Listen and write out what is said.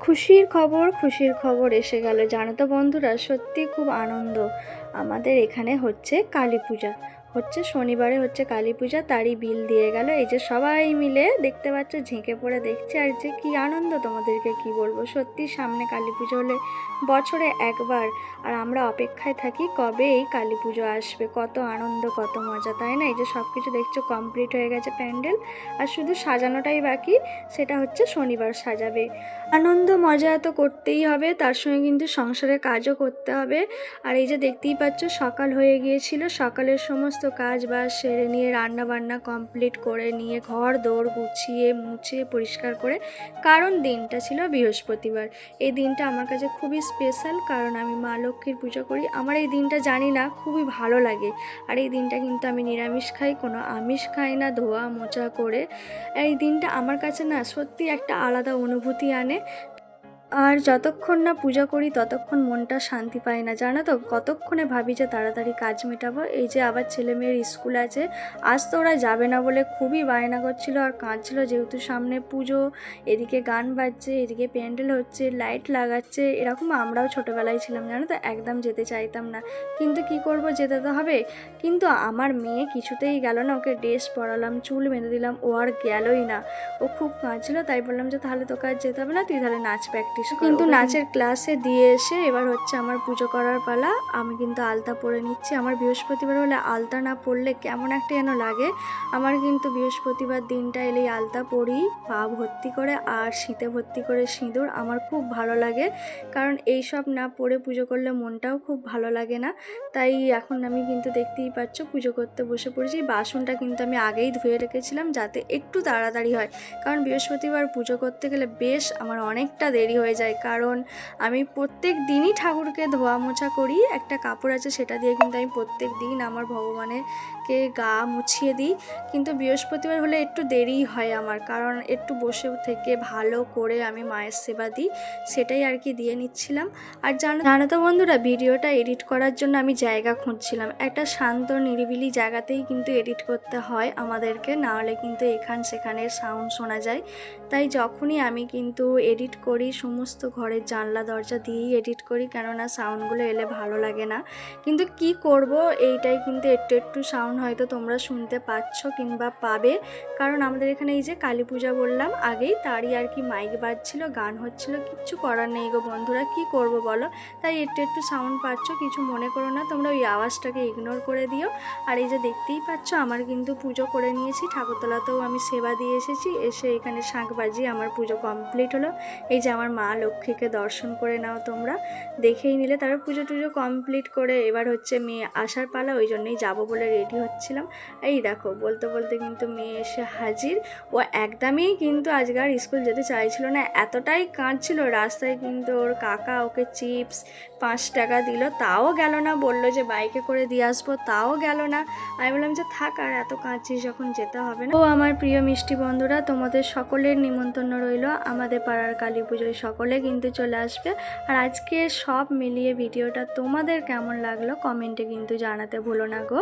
খুশির খবর এসে গেল, জানো তো বন্ধুরা, সত্যি খুব আনন্দ। আমাদের এখানে হচ্ছে কালী পূজা হচ্ছে, শনিবারে হচ্ছে কালী পূজা, তারই বিল দিয়ে গেল। এই যে সবাই মিলে দেখতে পাচ্ছ ঝেঁকে পড়ে দেখছে, আর যে কি আনন্দ তোমাদেরকে কি বলবো। সত্যি সামনে কালী পুজো হলে বছরে একবার, আর আমরা অপেক্ষায় থাকি কবে এই কালী পুজো আসবে। কত আনন্দ, কত মজা, তাই না? এই যে সব কিছু দেখছো কমপ্লিট হয়ে গেছে প্যান্ডেল, আর শুধু সাজানোটাই বাকি, সেটা হচ্ছে শনিবার সাজাবে। আনন্দ মজা তো করতেই হবে, তার সঙ্গে কিন্তু সংসারের কাজও করতে হবে। আর এই যে দেখতেই পাচ্ছ সকাল হয়ে গিয়েছিল, সকালের সমস্ত কাজ বাজ সেরে নিয়ে রান্না বান্না কমপ্লিট করে নিয়ে ঘর দৌড় গুছিয়ে মুছে পরিষ্কার করে, কারণ দিনটা ছিল বৃহস্পতিবার। এই দিনটা আমার কাছে খুবই স্পেশাল, কারণ আমি মা লক্ষ্মীর পুজো করি। আমার এই দিনটা জানি না খুবই ভালো লাগে। আর এই দিনটা কিন্তু আমি নিরামিষ খাই, কোনো আমিষ খাই না, ধোয়া মোছা করে। এই দিনটা আমার কাছে না সত্যি একটা আলাদা অনুভূতি আনে। আর যতক্ষণ না পূজা করি ততক্ষণ মনটা শান্তি পায় না, জানো তো। কতক্ষণে ভাবি যে তাড়াতাড়ি কাজ মেটাবো। এই যে আবার ছেলে মেয়ের স্কুল আছে, আজ তো ওরা যাবে না বলে খুবই বায়না করছিল আর কাঁদছিল, যেহেতু সামনে পুজো, এদিকে গান বাজছে, এদিকে প্যান্ডেল হচ্ছে, লাইট লাগাচ্ছে। এরকম আমরাও ছোটোবেলায় ছিলাম, জানো তো, একদম যেতে চাইতাম না, কিন্তু কি করব, যেতে তো হবে। কিন্তু আমার মেয়ে কিছুতেই গেল না। ওকে ড্রেস পরালাম, চুল বেঁধে দিলাম, ও আর গেলই না। ও খুব কাঁদছিল, তাই বললাম যে তাহলে তোকে আর যেতে হবে না, তুই তাহলে নাচ প্র্যাকটিস। কিন্তু নাচের ক্লাসে দিয়ে এসে এবার হচ্ছে আমার পুজো করার পালা। আমি কিন্তু আলতা পরে নিচ্ছি। আমার বৃহস্পতিবার হলে আলতা না পরলে কেমন একটা যেন লাগে। আমার কিন্তু বৃহস্পতিবার দিনটা এলেই আলতা পরি, পা ভর্তি করে আর শীতে ভর্তি করে সিঁদুর। আমার খুব ভালো লাগে, কারণ এই সব না পরে পুজো করলে মনটাও খুব ভালো লাগে না। তাই এখন আমি কিন্তু দেখতেই পাচ্ছ পুজো করতে বসে পড়েছি। বাসনটা কিন্তু আমি আগেই ধুয়ে রেখেছিলাম যাতে একটু তাড়াতাড়ি হয়, কারণ বৃহস্পতিবার পুজো করতে গেলে বেশ আমার অনেকটা দেরি হয়ে যায়। কারণ আমি প্রত্যেক দিনই ঠাকুরকে ধোয়া মোছা করি, একটা কাপড় আছে সেটা দিয়ে কিন্তু আমি প্রত্যেক দিন আমার ভগবানেরকে গা মুছিয়ে দিই। কিন্তু বৃহস্পতিবার হলে একটু দেরিই হয় আমার, কারণ একটু বসে থেকে ভালো করে আমি মায়ের সেবা দিই, সেটাই আর কি দিয়ে নিচ্ছিলাম। আর জানো তো বন্ধুরা, ভিডিওটা এডিট করার জন্য আমি জায়গা খুঁজছিলাম। একটা শান্ত নিরিবিলি জায়গাতেই কিন্তু এডিট করতে হয় আমাদেরকে, না হলে কিন্তু এখান সেখানে সাউন্ড শোনা যায়। তাই যখনই আমি কিন্তু এডিট করি সমস্ত ঘরের জানলা দরজা দিয়েই এডিট করি, কেননা সাউন্ডগুলো এলে ভালো লাগে না। কিন্তু কি করব, এইটাই কিন্তু একটু একটু সাউন্ড হয়তো তোমরা শুনতে পাচ্ছ কিংবা পাবে, কারণ আমাদের এখানে এই যে কালী পূজা বললাম আগেই, তারই আর কি মাইক বাজছিল, গান হচ্ছিল। কিচ্ছু করার নেই গো বন্ধুরা, কি করব বলো। তাই একটু একটু সাউন্ড পাচ্ছ, কিছু মনে করো না তোমরা, ওই আওয়াজটাকে ইগনোর করে দিও। আর এই যে দেখতেই পাচ্ছ আমার কিন্তু পুজো করে নিয়েছি, ঠাকুরতলাতেও আমি সেবা দিয়ে এসেছি। এসে এখানে শাঁখ বাজিয়ে আমার পুজো কমপ্লিট হলো। এই যে আমার মা লক্ষ্মীকে দর্শন করে নাও তোমরা, দেখেই নিলে। তারপর পুজো টুজো কমপ্লিট করে এবার হচ্ছে মেয়ে আসার পালা, ওই জন্যই যাবো বলে রেডি হচ্ছিলাম। এই দেখো বলতে বলতে কিন্তু মেয়ে এসে হাজির। ও একদমই কিন্তু আজকে আর স্কুল যেতে চাইছিল না, এতটাই কাঁদছিল। রাস্তায় কিন্তু ওর কাকা ওকে চিপস 5 টাকা দিল, তাও গেল না। বললো যে বাইকে করে দিয়ে আসবো, তাও গেল না। আমি বললাম যে থাক, আর এত কাঁদছিস যখন যেতে হবে না। ও আমার প্রিয় মিষ্টি বন্ধুরা, তোমাদের সকলের নিমন্ত্রণ রইল আমাদের পাড়ার কালী পুজোয়, সকলে কিন্তু চলে আসবে। আর আজকে সব মিলিয়ে ভিডিওটা তোমাদের কেমন লাগলো কমেন্টে কিন্তু জানাতে ভুলো না গো।